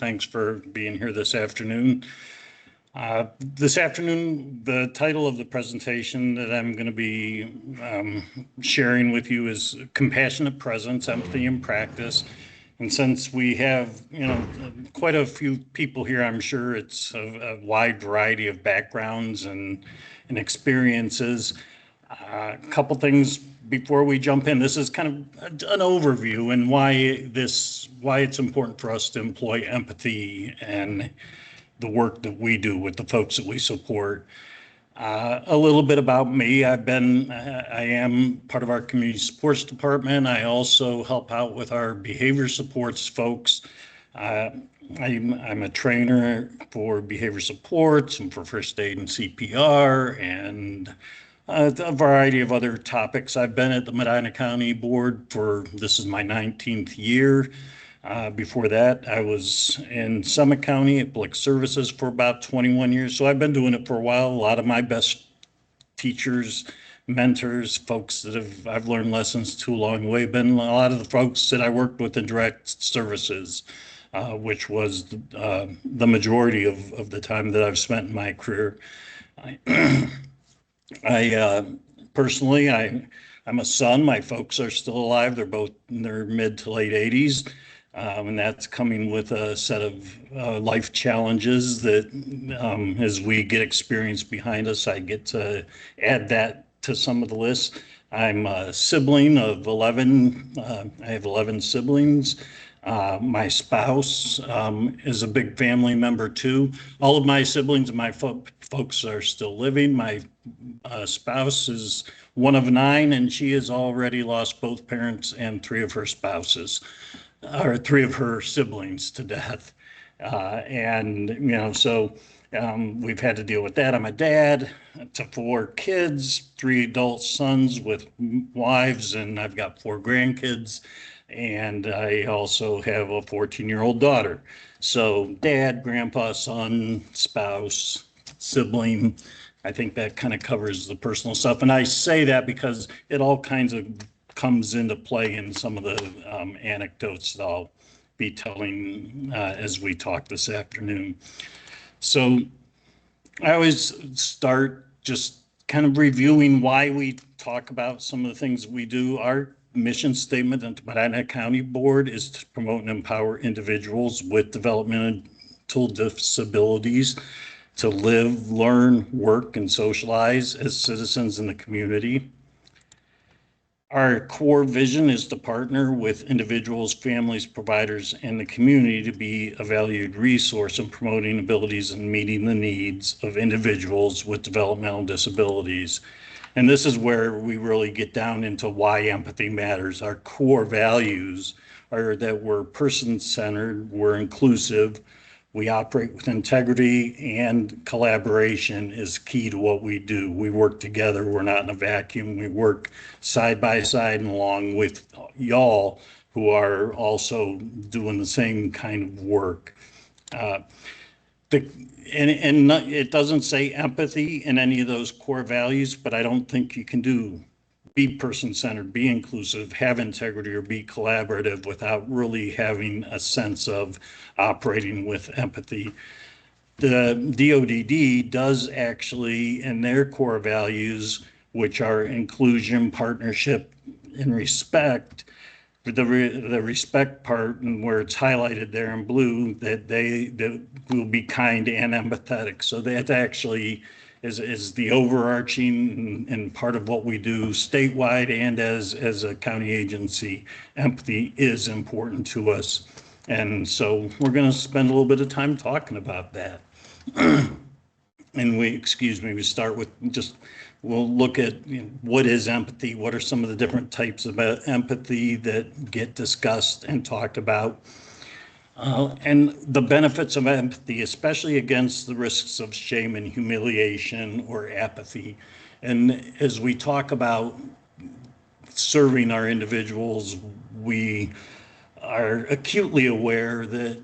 Thanks for being here this afternoon. This afternoon, the title of the presentation that I'm going to be sharing with you is Compassionate Presence, Empathy in Practice. And since we have, quite a few people here, I'm sure it's a wide variety of backgrounds and experiences. A couple things before we jump in. This is kind of an overview and why it's important for us to employ empathy and the work that we do with the folks that we support. A little bit about me. I am part of our community supports department. I also help out with our behavior supports folks. I'm a trainer for behavior supports and for first aid and CPR and a variety of other topics. I've been at the Medina County Board this is my 19th year. Before that, I was in Summit County at Public Services for about 21 years. So I've been doing it for a while. A lot of my best teachers, mentors, folks that I've learned lessons to along the way have been a lot of the folks that I worked with in direct services, which was the majority of the time that I've spent in my career. Personally, I'm a son. My folks are still alive. They're both in their mid to late 80s. And that's coming with a set of life challenges that as we get experience behind us, I get to add that to some of the lists. I'm a sibling of 11. I have 11 siblings. My spouse is a big family member too. All of my siblings and my folks are still living. My spouse is one of 9, and she has already lost both parents and 3 of her spouses. Or 3 of her siblings to death. So we've had to deal with that. I'm a dad to 4 kids, 3 adult sons with wives, and I've got 4 grandkids. And I also have a 14-year-old daughter. So dad, grandpa, son, spouse, sibling, I think that kind of covers the personal stuff. And I say that because it all kinds of comes into play in some of the anecdotes that I'll be telling as we talk this afternoon. So I always start just kind of reviewing why we talk about some of the things we do. Our mission statement at the Medina County Board is to promote and empower individuals with developmental disabilities to live, learn, work, and socialize as citizens in the community. Our core vision is to partner with individuals, families, providers, and the community to be a valued resource in promoting abilities and meeting the needs of individuals with developmental disabilities. And this is where we really get down into why empathy matters. Our core values are that we're person-centered, we're inclusive, we operate with integrity, and collaboration is key to what we do. We work together. We're not in a vacuum. We work side by side and along with y'all who are also doing the same kind of work. It doesn't say empathy in any of those core values, but I don't think you can be person-centered, be inclusive, have integrity, or be collaborative without really having a sense of operating with empathy. The DODD does actually, in their core values, which are inclusion, partnership, and respect, the respect part, and where it's highlighted there in blue, that they will be kind and empathetic. So that actually is the overarching and part of what we do statewide and as a county agency. Empathy is important to us. And so we're going to spend a little bit of time talking about that. And we start with we'll look at what is empathy, what are some of the different types of empathy that get discussed and talked about. And the benefits of empathy, especially against the risks of shame and humiliation or apathy. And as we talk about serving our individuals, we are acutely aware that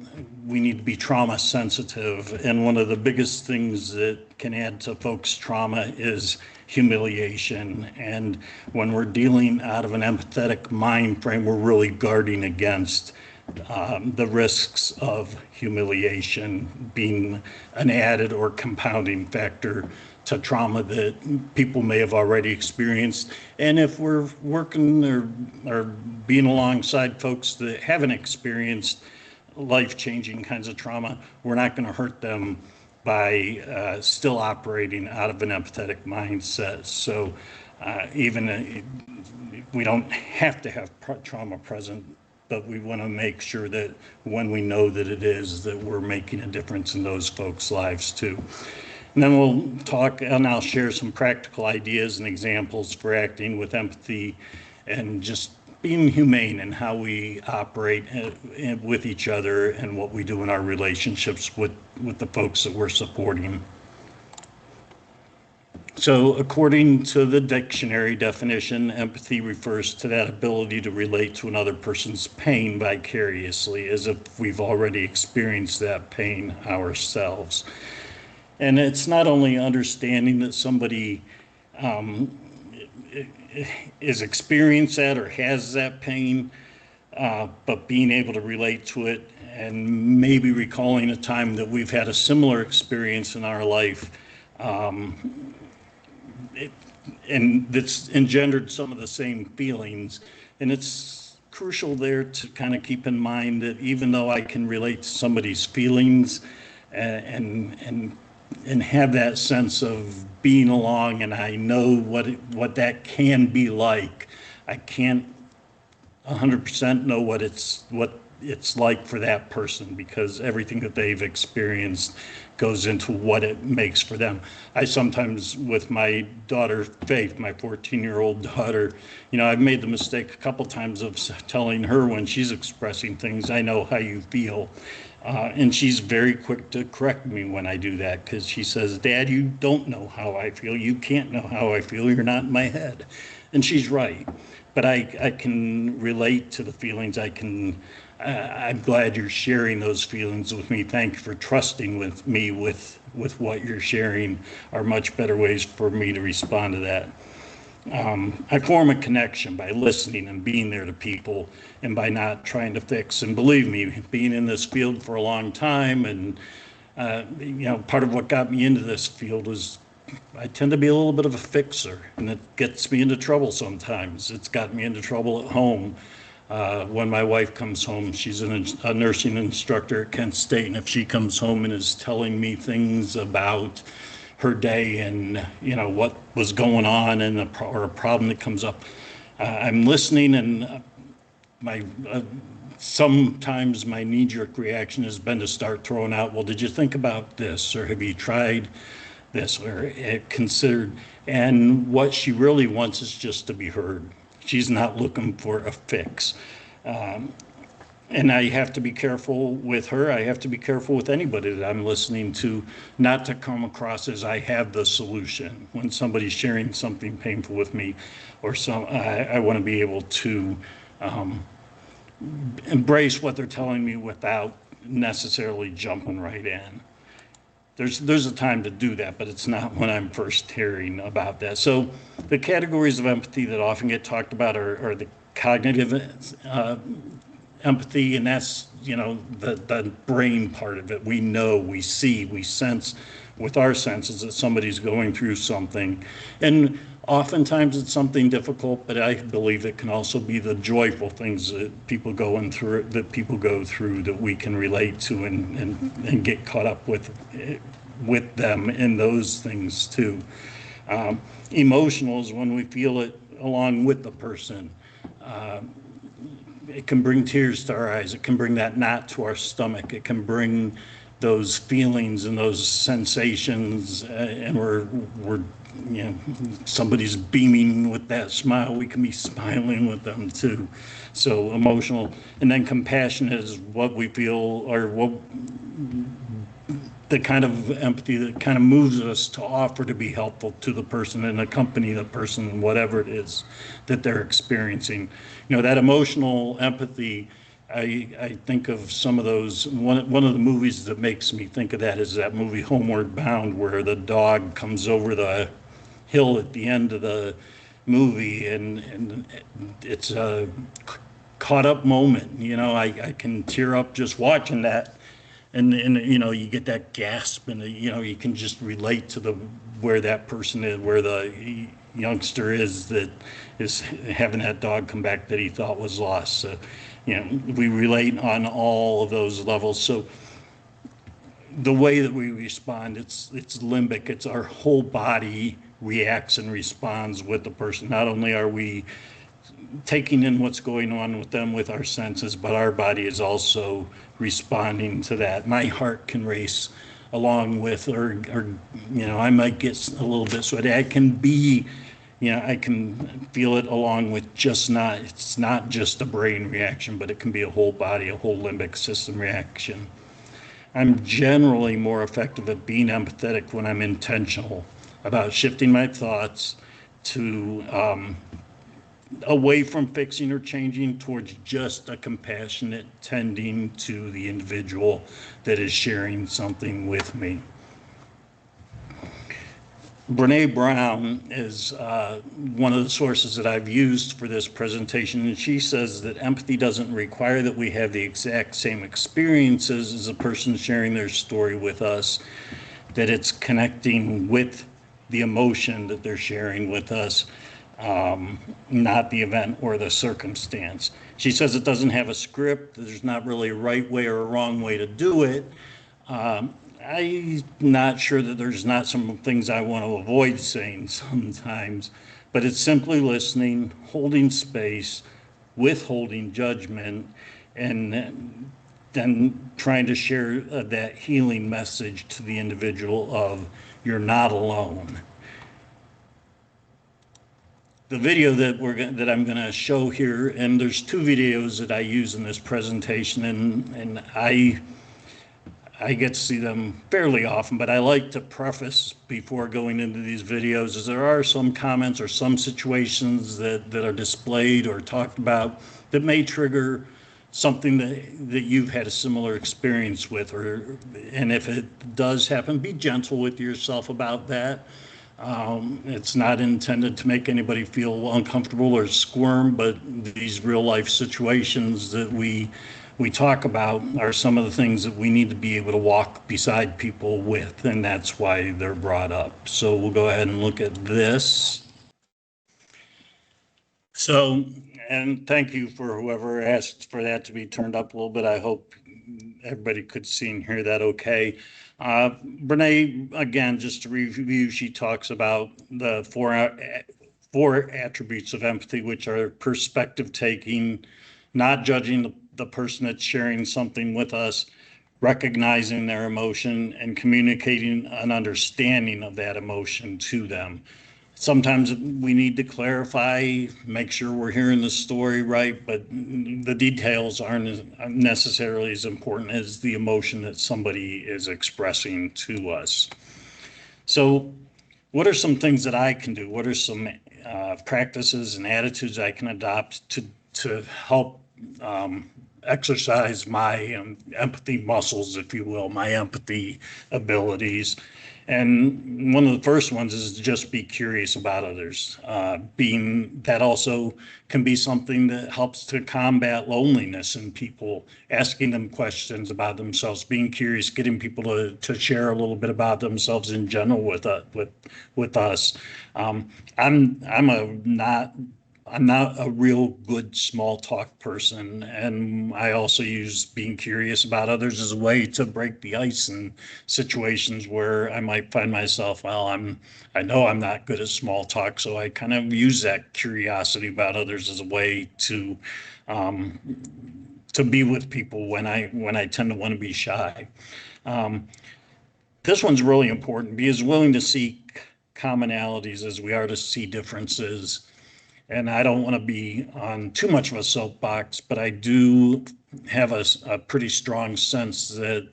we need to be trauma sensitive. And one of the biggest things that can add to folks' trauma is humiliation. And when we're dealing out of an empathetic mind frame, we're really guarding against the risks of humiliation being an added or compounding factor to trauma that people may have already experienced. And if we're working or being alongside folks that haven't experienced life-changing kinds of trauma, we're not going to hurt them by still operating out of an empathetic mindset. So even we don't have to have trauma present, but we want to make sure that when we know that it is, that we're making a difference in those folks' lives too. And then we'll talk, and I'll share some practical ideas and examples for acting with empathy and just being humane in how we operate with each other and what we do in our relationships with the folks that we're supporting. So according to the dictionary definition, empathy refers to that ability to relate to another person's pain vicariously, as if we've already experienced that pain ourselves. And it's not only understanding that somebody is experienced that or has that pain, but being able to relate to it and maybe recalling a time that we've had a similar experience in our life, and that's engendered some of the same feelings. And it's crucial there to kind of keep in mind that even though I can relate to somebody's feelings and have that sense of being along, and I know what that can be like, I can't 100% know what it's like for that person, because everything that they've experienced goes into what it makes for them. I sometimes, with my daughter Faith, my 14-year-old daughter, I've made the mistake a couple times of telling her when she's expressing things, I know how you feel. And she's very quick to correct me when I do that, because she says, Dad, you don't know how I feel. You can't know how I feel. You're not in my head. And she's right. But I can relate to the feelings. I'm glad you're sharing those feelings with me. Thank you for trusting with me with what you're sharing, are much better ways for me to respond to that. I form a connection by listening and being there to people, and by not trying to fix. And believe me, being in this field for a long time, and part of what got me into this field is I tend to be a little bit of a fixer, and it gets me into trouble sometimes. It's got me into trouble at home. When my wife comes home, she's a nursing instructor at Kent State, and if she comes home and is telling me things about her day and what was going on, and or a problem that comes up, I'm listening, and sometimes my knee-jerk reaction has been to start throwing out, well, did you think about this, or have you tried this, or considered? And what she really wants is just to be heard. She's not looking for a fix. And I have to be careful with her. I have to be careful with anybody that I'm listening to, not to come across as I have the solution. When somebody's sharing something painful with me, or I want to be able to embrace what they're telling me without necessarily jumping right in. There's a time to do that, but it's not when I'm first hearing about that. So the categories of empathy that often get talked about are the cognitive empathy, and that's the brain part of it. We know, we see, we sense with our senses that somebody's going through something, and oftentimes it's something difficult, but I believe it can also be the joyful things that people go through that we can relate to and get caught up with them in those things too. Emotional is when we feel it along with the person. It can bring tears to our eyes. It can bring that knot to our stomach. It can bring those feelings and those sensations, and we're somebody's beaming with that smile, we can be smiling with them too. So emotional. And then compassion is what we feel, or what the kind of empathy that kind of moves us to offer to be helpful to the person and accompany the person, whatever it is that they're experiencing. That emotional empathy, I think of some of those. One of the movies that makes me think of that is that movie Homeward Bound, where the dog comes over the hill at the end of the movie, and it's a caught up moment. I can tear up just watching that. And you get that gasp, and you can just relate to where that person is, where the youngster is that is having that dog come back that he thought was lost. So, we relate on all of those levels. So the way that we respond, it's limbic. It's our whole body reacts and responds with the person. Not only are we taking in what's going on with them with our senses, but our body is also responding to that. My heart can race along with, or I might get a little bit sweaty. I can feel it along with it's not just a brain reaction, but it can be a whole body, a whole limbic system reaction. I'm generally more effective at being empathetic when I'm intentional about shifting my thoughts to away from fixing or changing towards just a compassionate tending to the individual that is sharing something with me. Brene Brown is one of the sources that I've used for this presentation, and she says that empathy doesn't require that we have the exact same experiences as a person sharing their story with us, that it's connecting with the emotion that they're sharing with us, not the event or the circumstance. She says it doesn't have a script. There's not really a right way or a wrong way to do it. I'm not sure that there's not some things I want to avoid saying sometimes, but it's simply listening, holding space, withholding judgment, and then trying to share that healing message to the individual of you're not alone. The video that I'm going to show here, and there's two videos that I use in this presentation, and I get to see them fairly often, but I like to preface before going into these videos is there are some comments or some situations that are displayed or talked about that may trigger something that you've had a similar experience with, and if it does happen, be gentle with yourself about that. It's not intended to make anybody feel uncomfortable or squirm, but these real life situations that we talk about are some of the things that we need to be able to walk beside people with, and that's why they're brought up. So we'll go ahead and look at this. So, and thank you for whoever asked for that to be turned up a little bit. I hope everybody could see and hear that okay. Brene, again, just to review, she talks about the four attributes of empathy, which are perspective taking, not judging the person that's sharing something with us, recognizing their emotion, and communicating an understanding of that emotion to them. Sometimes we need to clarify, make sure we're hearing the story right, but the details aren't necessarily as important as the emotion that somebody is expressing to us. So what are some things that I can do? What are some practices and attitudes I can adopt to help exercise my empathy muscles, if you will, my empathy abilities? And one of the first ones is to just be curious about others. That also can be something that helps to combat loneliness in people, asking them questions about themselves, being curious, getting people to share a little bit about themselves in general with us. I'm not a real good small talk person, and I also use being curious about others as a way to break the ice in situations where I might find myself, I know I'm not good at small talk, so I kind of use that curiosity about others as a way to be with people when I tend to want to be shy. This one's really important. Be as willing to seek commonalities as we are to see differences. And I don't want to be on too much of a soapbox, but I do have a pretty strong sense that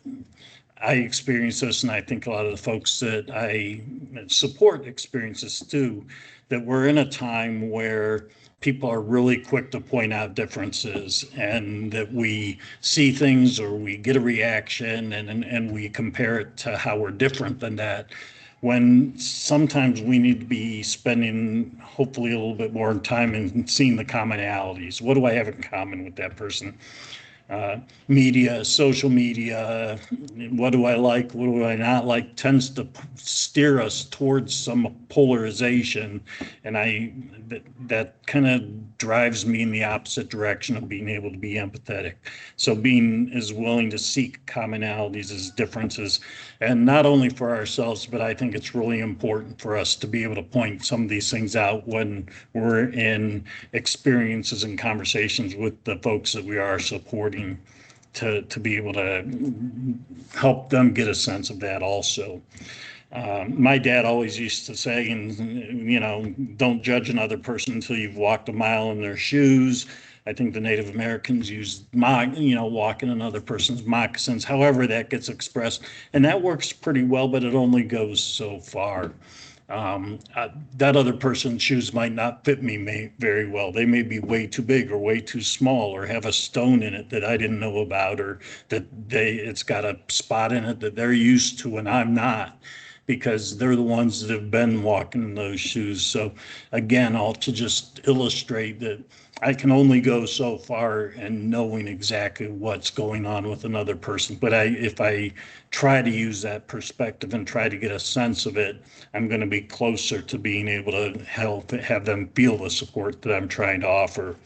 I experience this, and I think a lot of the folks that I support experience this too, that we're in a time where people are really quick to point out differences, and that we see things or we get a reaction and we compare it to how we're different than that. when sometimes we need to be spending hopefully a little bit more time in seeing the commonalities. What do I have in common with that person? Media, social media, what do I like, what do I not like, tends to steer us towards some polarization, and that kind of drives me in the opposite direction of being able to be empathetic. So being as willing to seek commonalities as differences, and not only for ourselves, but I think it's really important for us to be able to point some of these things out when we're in experiences and conversations with the folks that we are supporting, to be able to help them get a sense of that also. My dad always used to say, and don't judge another person until you've walked a mile in their shoes. I think the Native Americans used, walking another person's moccasins, however that gets expressed. And that works pretty well, but it only goes so far. That other person's shoes might not fit me very well. They may be way too big or way too small, or have a stone in it that I didn't know about, or that it's got a spot in it that they're used to and I'm not, because they're the ones that have been walking in those shoes. So again, all to just illustrate that I can only go so far in knowing exactly what's going on with another person. But if I try to use that perspective and try to get a sense of it, I'm going to be closer to being able to have them feel the support that I'm trying to offer.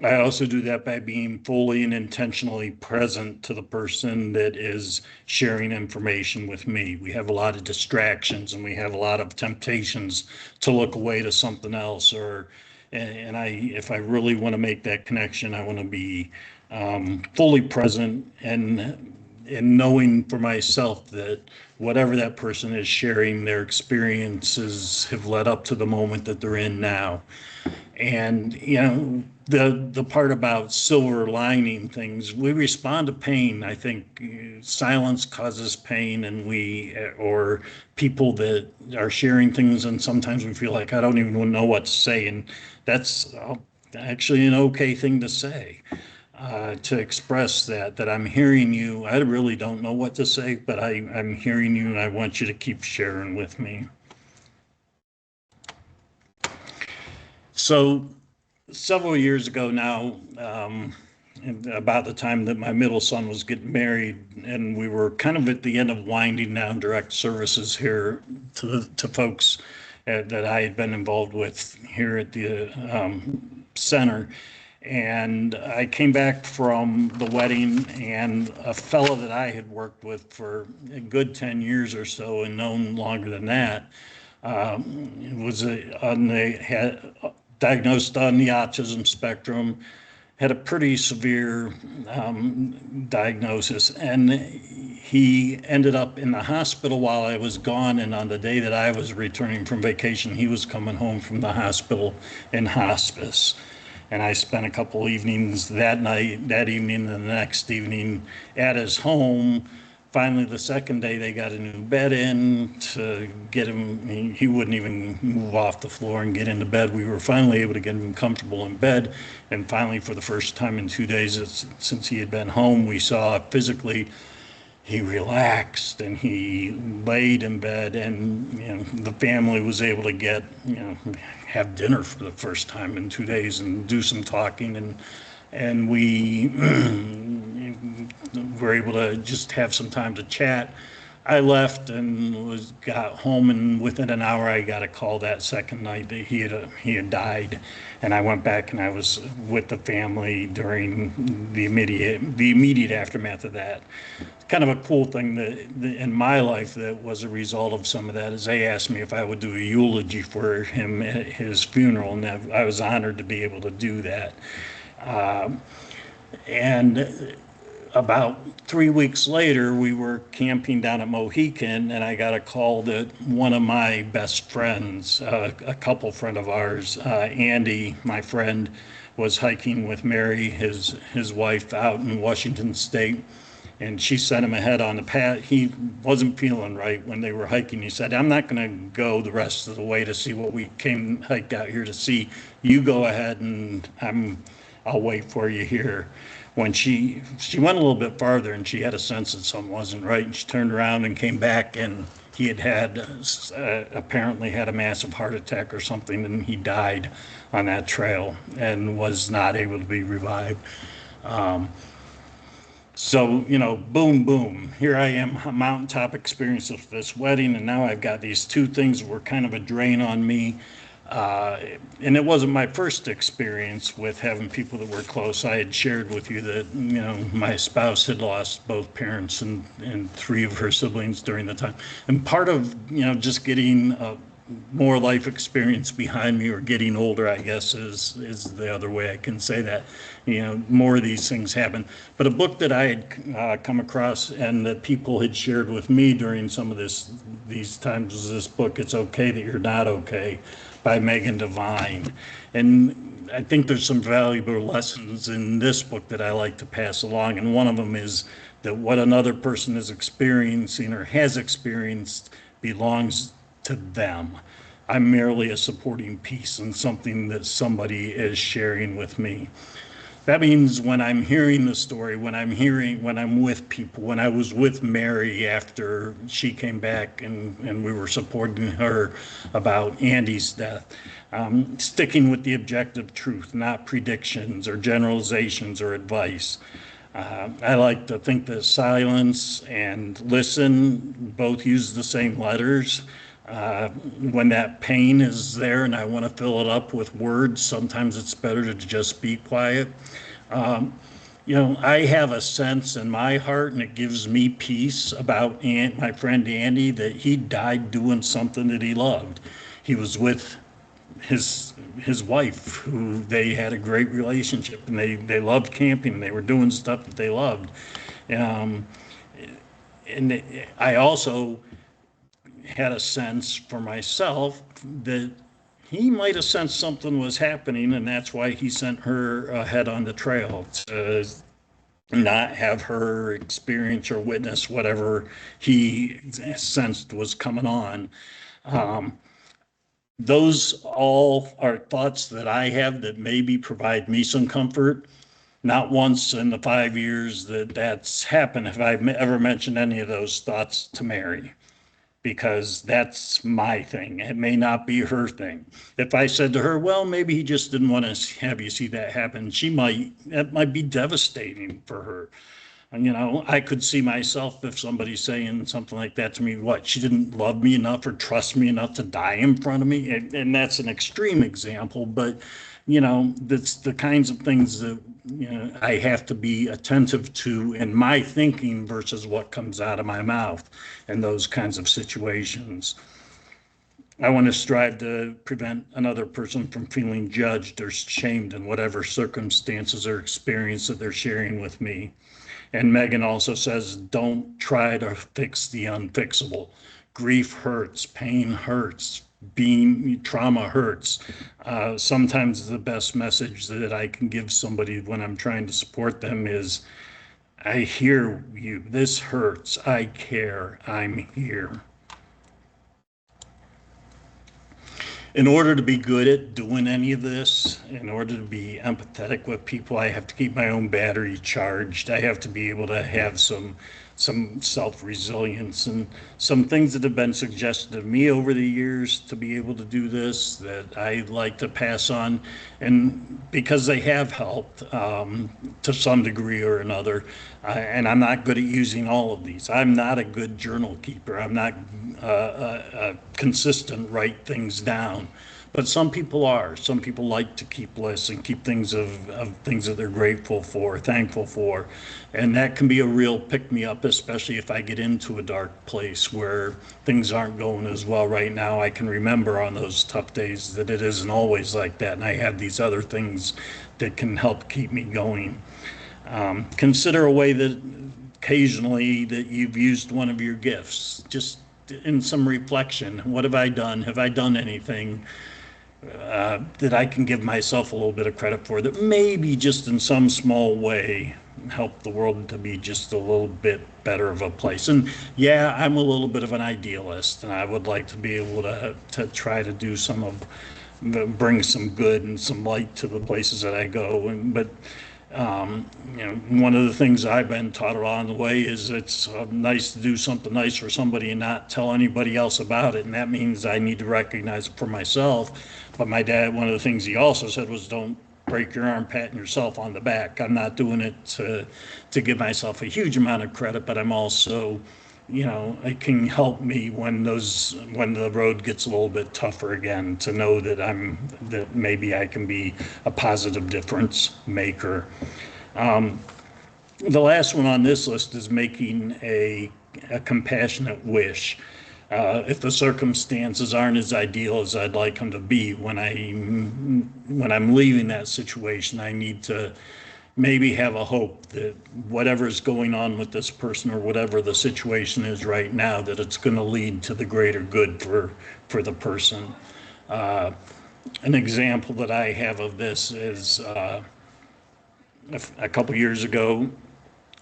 I also do that by being fully and intentionally present to the person that is sharing information with me. We have a lot of distractions and we have a lot of temptations to look away to something else, if I really want to make that connection, I want to be fully present and knowing for myself that whatever that person is sharing, their experiences have led up to the moment that they're in now. And the part about silver lining things, we respond to pain. I think silence causes pain, and or people that are sharing things, and sometimes we feel like I don't even know what to say, and that's actually an okay thing to say. To express that I'm hearing you. I really don't know what to say, but I'm hearing you, and I want you to keep sharing with me. So several years ago now, about the time that my middle son was getting married, and we were kind of at the end of winding down direct services here to folks that I had been involved with here at the center. And I came back from the wedding, and a fellow that I had worked with for a good 10 years or so, and known longer than that, was diagnosed on the autism spectrum, had a pretty severe diagnosis, and he ended up in the hospital while I was gone. And on the day that I was returning from vacation, he was coming home from the hospital in hospice. And I spent a couple evenings that evening, and the next evening at his home. Finally, the second day, they got a new bed in to get him. He wouldn't even move off the floor and get into bed. We were finally able to get him comfortable in bed. And finally, for the first time in 2 days since he had been home, we saw physically he relaxed and he laid in bed, and the family was able to have dinner for the first time in 2 days and do some talking, and we were able to just have some time to chat. I left and got home, and within an hour I got a call that second night that he had died, and I went back and I was with the family during the immediate aftermath of that. Kind of a cool thing that in my life that was a result of some of that is they asked me if I would do a eulogy for him at his funeral, and I was honored to be able to do that. And about 3 weeks later, we were camping down at Mohican, and I got a call that one of my best friends, a couple friend of ours, Andy, my friend, was hiking with Mary, his wife, out in Washington State. And she sent him ahead on the path. He wasn't feeling right when they were hiking. He said, I'm not going to go the rest of the way to see what we hiked out here to see. You go ahead, and I'll wait for you here. When she went a little bit farther, and she had a sense that something wasn't right, and she turned around and came back, and He had apparently had a massive heart attack or something, and he died on that trail and was not able to be revived. So, boom, boom. Here I am, a mountaintop experience of this wedding, and now I've got these two things that were kind of a drain on me. Uh, and it wasn't my first experience with having people that were close. I had shared with you that, my spouse had lost both parents and three of her siblings during the time. And part of, just getting more life experience behind me, or getting older, I guess is the other way I can say that. More of these things happen. But a book that I had come across and that people had shared with me during some of these times was this book, It's Okay That You're Not Okay, by Megan Devine. And I think there's some valuable lessons in this book that I like to pass along. And one of them is that what another person is experiencing or has experienced belongs to them. I'm merely a supporting piece in something that somebody is sharing with me. That means when I'm hearing the story, when I'm with people, when I was with Mary after she came back and we were supporting her about Andy's death, sticking with the objective truth, not predictions or generalizations or advice. I like to think that silence and listen both use the same letters. When that pain is there and I want to fill it up with words, sometimes it's better to just be quiet. I have a sense in my heart, and it gives me peace about my friend Andy, that he died doing something that he loved. He was with his wife, who they had a great relationship, and they loved camping, and they were doing stuff that they loved. Um, and I also had a sense for myself that he might have sensed something was happening, and that's why he sent her ahead on the trail to not have her experience or witness whatever he sensed was coming on. Um, those all are thoughts that I have that maybe provide me some comfort. Not once in the 5 years that's happened have I ever mentioned any of those thoughts to Mary, because that's my thing. It may not be her thing. If I said to her, well, maybe he just didn't want to have you see that happen, that might be devastating for her. And, I could see myself, if somebody's saying something like that to me, what, she didn't love me enough or trust me enough to die in front of me? And that's an extreme example, but, that's the kinds of things that, I have to be attentive to in my thinking versus what comes out of my mouth in those kinds of situations. I want to strive to prevent another person from feeling judged or shamed in whatever circumstances or experience that they're sharing with me. And Megan also says, don't try to fix the unfixable. Grief hurts, pain hurts, trauma hurts. Sometimes the best message that I can give somebody when I'm trying to support them is, I hear you, this hurts, I care, I'm here. In order to be good at doing any of this, in order to be empathetic with people, I have to keep my own battery charged. I have to be able to have some self-resilience, and some things that have been suggested to me over the years to be able to do this that I like to pass on, and because they have helped to some degree or another. And I'm not good at using all of these. I'm not a good journal keeper. I'm not consistent, write things down. But some people are. Some people like to keep lists and keep things of things that they're grateful for, thankful for. And that can be a real pick-me-up, especially if I get into a dark place where things aren't going as well right now. I can remember on those tough days that it isn't always like that, and I have these other things that can help keep me going. Consider a way that occasionally that you've used one of your gifts, just in some reflection. What have I done? Have I done anything that I can give myself a little bit of credit for, that maybe just in some small way help the world to be just a little bit better of a place? And yeah, I'm a little bit of an idealist, and I would like to be able to try to do bring some good and some light to the places that I go. But One of the things I've been taught along the way is it's nice to do something nice for somebody and not tell anybody else about it. And that means I need to recognize it for myself. But my dad, one of the things he also said was, don't break your arm patting yourself on the back. I'm not doing it to give myself a huge amount of credit, but I'm also, it can help me when the road gets a little bit tougher again, to know that maybe I can be a positive difference maker. The last one on this list is making a compassionate wish. If the circumstances aren't as ideal as I'd like them to be when I'm leaving that situation, I need to maybe have a hope that whatever's going on with this person or whatever the situation is right now, that it's going to lead to the greater good for the person. An example that I have of this is a couple years ago,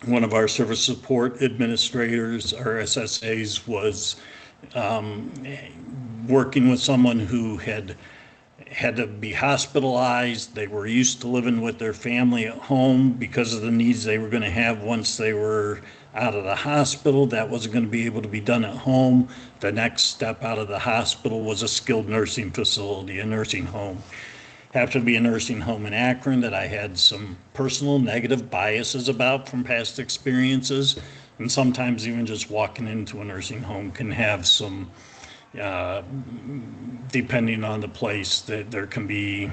one of our service support administrators, our SSAs, was working with someone who had to be hospitalized. They were used to living with their family at home because of the needs they were going to have once they were out of the hospital. That wasn't going to be able to be done at home. The next step out of the hospital was a skilled nursing facility, a nursing home. Happened to be a nursing home in Akron that I had some personal negative biases about from past experiences. And sometimes even just walking into a nursing home can have some, depending on the place, that there can be,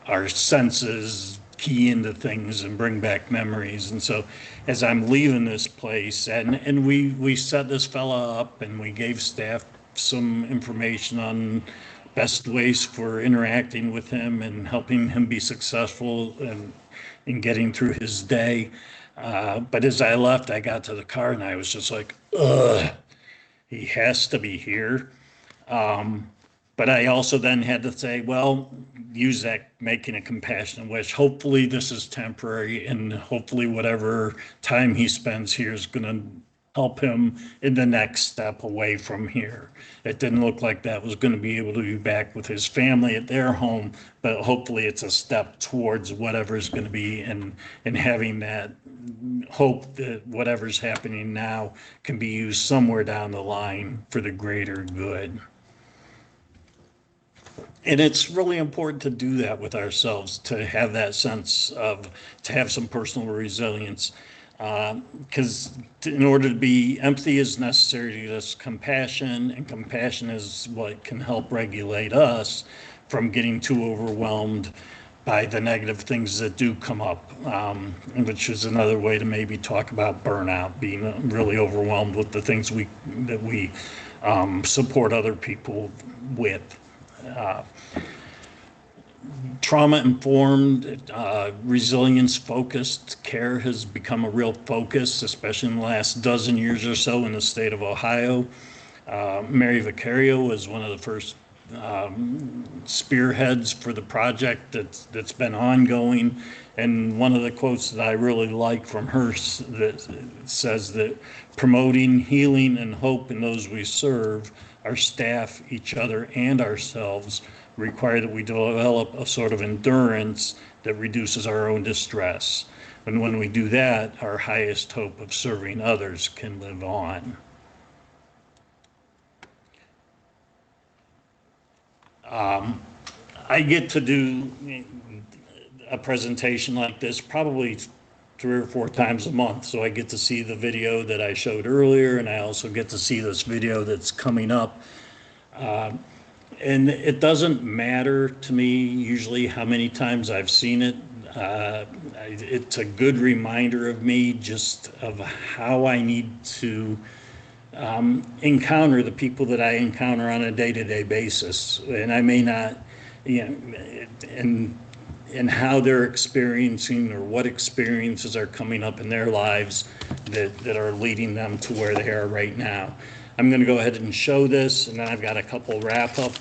our senses key into things and bring back memories. And so as I'm leaving this place, and we set this fella up and we gave staff some information on best ways for interacting with him and helping him be successful in getting through his day. But as I left, I got to the car and I was just like, ugh, he has to be here. But I also then had to say, well, use that making a compassionate wish. Hopefully this is temporary, and hopefully whatever time he spends here is going to help him in the next step away from here. It didn't look like that was going to be able to be back with his family at their home, but hopefully it's a step towards whatever is going to be, and having that hope that whatever's happening now can be used somewhere down the line for the greater good. And it's really important to do that with ourselves, to have that sense of, to have some personal resilience. Because in order to be, empathy is necessary to this compassion, and compassion is what can help regulate us from getting too overwhelmed by the negative things that do come up, which is another way to maybe talk about burnout, being really overwhelmed with the things that we support other people with. Trauma-informed, resilience-focused care has become a real focus, especially in the last dozen years or so in the state of Ohio. Mary Vicario was one of the first spearheads for the project that's been ongoing. And one of the quotes that I really like from her that says that promoting healing and hope in those we serve, our staff, each other, and ourselves, require that we develop a sort of endurance that reduces our own distress. And when we do that, our highest hope of serving others can live on. I get to do a presentation like this probably 3 or 4 times a month. So I get to see the video that I showed earlier, and I also get to see this video that's coming up. And it doesn't matter to me usually how many times I've seen it. It's a good reminder of me, just of how I need to encounter the people that I encounter on a day-to-day basis. And I may not, and how they're experiencing, or what experiences are coming up in their lives that are leading them to where they are right now. I'm going to go ahead and show this, and then I've got a couple wrap-up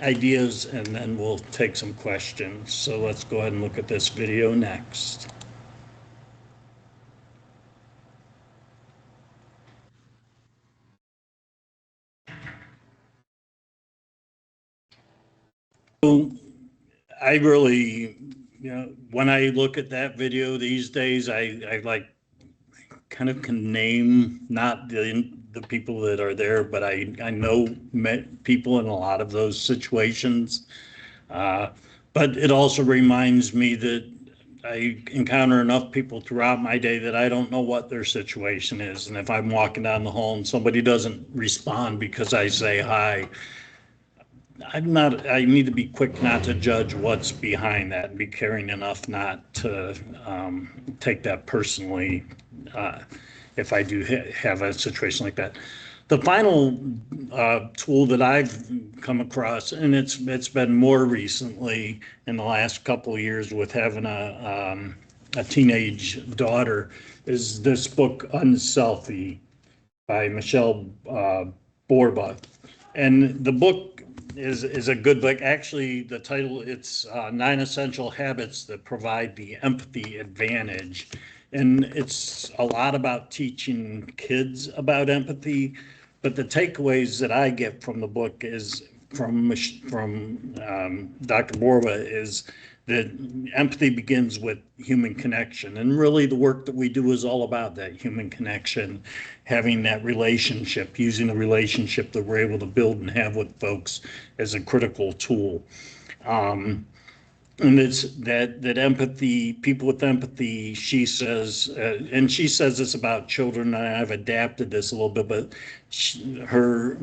ideas, and then we'll take some questions. So let's go ahead and look at this video next. So I really when I look at that video these days, I like kind of can name not the people that are there, but I know people in a lot of those situations. Uh, but it also reminds me that I encounter enough people throughout my day that I don't know what their situation is. And if I'm walking down the hall and somebody doesn't respond because I say hi, I need to be quick not to judge what's behind that and be caring enough not to take that personally uh, if I do have a situation like that. The final tool that I've come across, and it's been more recently in the last couple of years with having a teenage daughter, is this book Unselfie by Michelle Borba. And the book is a good book. Actually, the title, it's Nine Essential Habits That Provide the Empathy Advantage. And it's a lot about teaching kids about empathy. But the takeaways that I get from the book is from Dr. Borba is that empathy begins with human connection. And really the work that we do is all about that human connection, having that relationship, using the relationship that we're able to build and have with folks as a critical tool. And it's that empathy, people with empathy, she says, and she says this about children, and I've adapted this a little bit, but her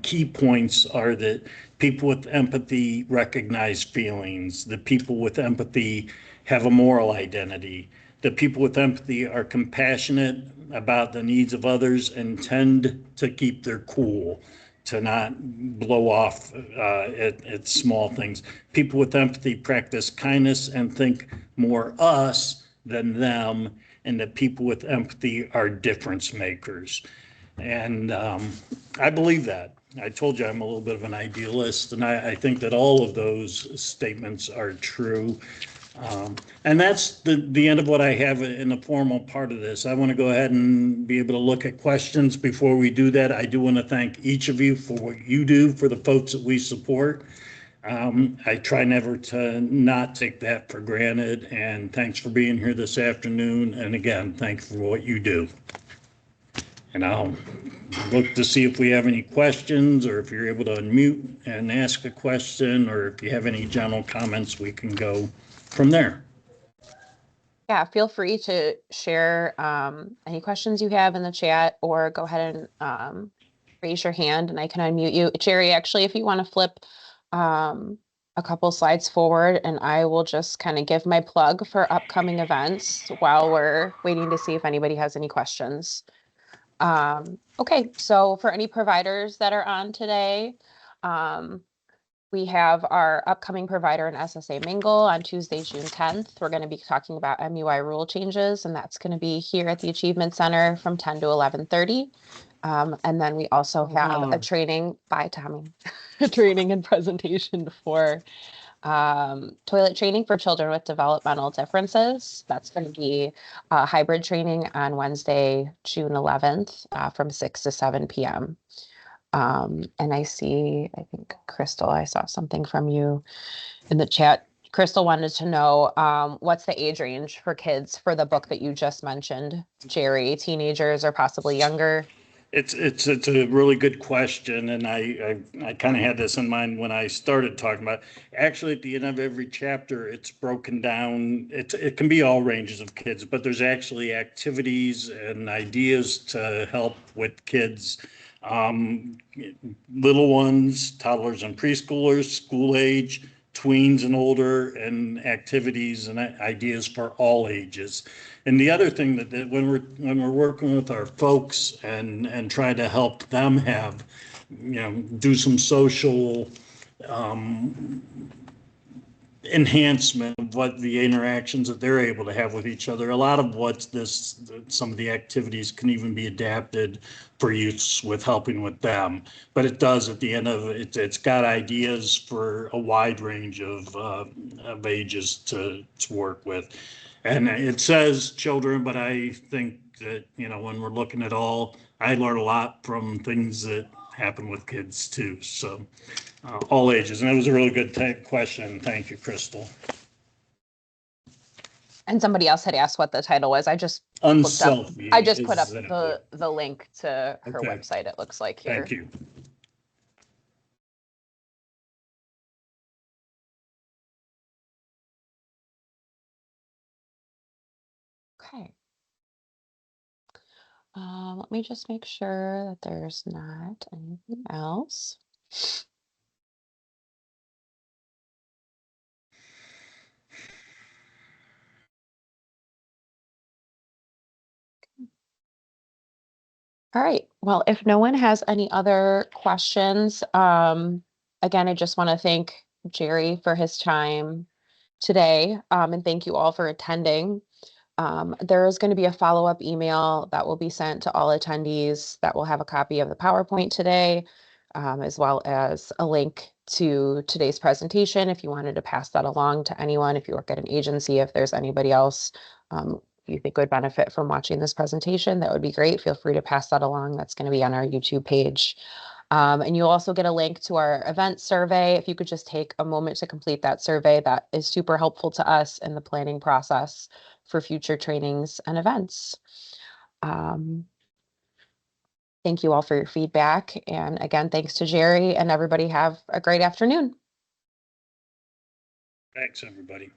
key points are that people with empathy recognize feelings, that people with empathy have a moral identity, that people with empathy are compassionate about the needs of others and tend to keep their cool, to not blow off at small things. People with empathy practice kindness and think more us than them, and that people with empathy are difference makers. And I believe that. I told you I'm a little bit of an idealist, and I think that all of those statements are true. And that's the end of what I have in the formal part of this. I want to go ahead and be able to look at questions. Before we do that, I do want to thank each of you for what you do for the folks that we support. I try never to not take that for granted. And thanks for being here this afternoon. And again, thanks for what you do. And I'll look to see if we have any questions, or if you're able to unmute and ask a question, or if you have any general comments, we can go from there. Yeah, feel free to share any questions you have in the chat, or go ahead and raise your hand and I can unmute you. Jerry, actually, if you want to flip a couple slides forward, and I will just kind of give my plug for upcoming events while we're waiting to see if anybody has any questions. Okay, so for any providers that are on today, we have our upcoming provider and SSA Mingle on Tuesday, June 10th. We're going to be talking about MUI rule changes, and that's going to be here at the Achievement Center from 10 to 11:30. And then we also have a training by Tommy, a training and presentation for toilet training for children with developmental differences. That's going to be a hybrid training on Wednesday, June 11th from 6 to 7 p.m. And I think Crystal, I saw something from you in the chat. Crystal wanted to know what's the age range for kids for the book that you just mentioned, Jerry, teenagers or possibly younger? It's a really good question, and I kind of had this in mind when I started talking about it. Actually, at the end of every chapter, it's broken down. It can be all ranges of kids, but there's actually activities and ideas to help with kids, little ones, toddlers and preschoolers, school age, tweens and older, and activities and ideas for all ages. And the other thing that when we're working with our folks and try to help them have, do some social enhancement of what the interactions that they're able to have with each other. A lot of some of the activities can even be adapted for use with helping with them. But it does, at the end of it, it's got ideas for a wide range of ages to work with. And it says children, but I think that, when we're looking at I learn a lot from things that happen with kids too. So all ages. And it was a really good question. Thank you, Crystal. And somebody else had asked what the title was. I just looked up, Unselfie I just put is up the link to her okay. website, it looks like here. Thank you. Okay. Let me just make sure that there's not anything else. All right. Well, if no one has any other questions, again, I just want to thank Jerry for his time today, and thank you all for attending. There is going to be a follow-up email that will be sent to all attendees that will have a copy of the PowerPoint today, as well as a link to today's presentation if you wanted to pass that along to anyone, if you work at an agency, if there's anybody else you think would benefit from watching this presentation, that would be great. Feel free to pass that along. That's going to be on our YouTube page. And you'll also get a link to our event survey. If you could just take a moment to complete that survey, that is super helpful to us in the planning process for future trainings and events. Thank you all for your feedback. And again, thanks to Jerry, and everybody have a great afternoon. Thanks, everybody.